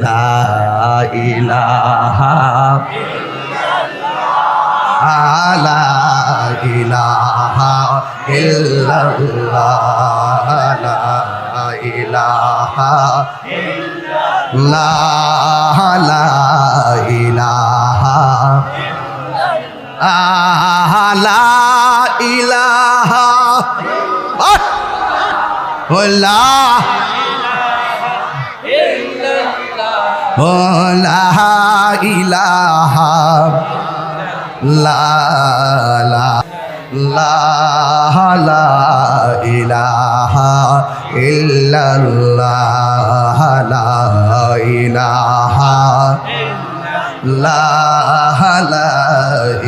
লা ইলাহা লা ইলাহা ইল্লাল্লাহ লা ইলাহা লা ইলাহা লা ইলাহা লা ইলাহা লা ইলাহা ইল্লাল্লাহ লা ইলাহা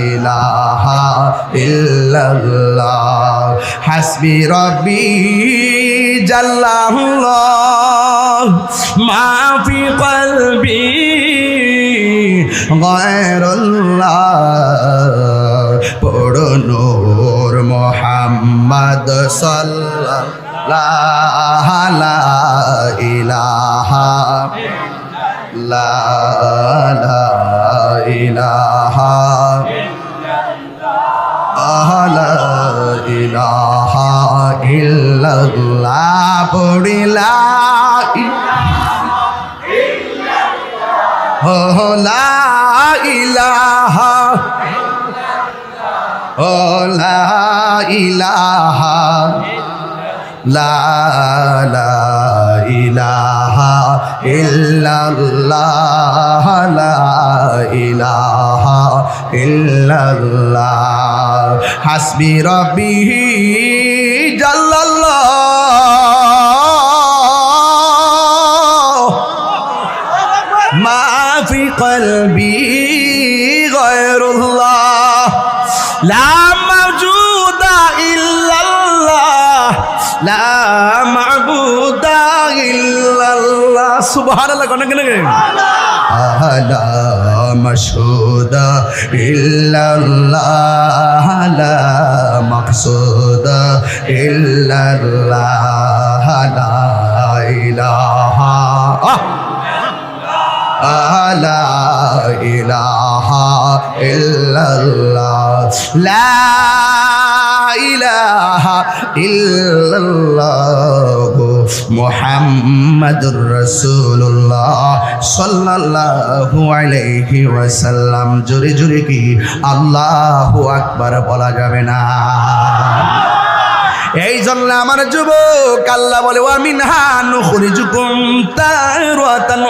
ইলাহা ইল্লাল্লাহ হাসবি রব্বি জাল্লাল্লাহ মা ফি কলবি গায়রুল্লাহ পড়ো নূর মুহাম্মদ সাল্লাল্লাহু লা ইলাহা লা ইলাহা লা ইলাহা ইল্লাল্লাহ পড়ি লা ইলাহা লা ইলাহা লা ইলাহা ইল্লাল্লাহ লা ইলাহা ইল্লাল্লাহ হাসবি রব্বি জাল্লাল্লাহ মা ফি কলবি গায়রুল্লাহ লা মাওজুদা ইল্লাল্লাহ লা মাবুদা ইল্লাল্লাহ সুবহানাল্লাহ কোন কেন লা মাশহুদা ইল্লাল্লাহ লা মাকসুদা ইল্লাল্লাহ লা ইলাহা লা ইলাহা ইল্লাল্লাহ লা ইলাহা ইল্লাল্লাহ মুহাম্মাদুর রাসূলুল্লাহ সাল্লাল্লাহু আলাইহি ওয়াসাল্লাম জোরে জোরে কি আল্লাহু আকবার বলা যাবে না এই জন্য আমার যুবক আল্লাহ বলে ওয়া মিনহা নুখরিজুকুম তারওয়াতান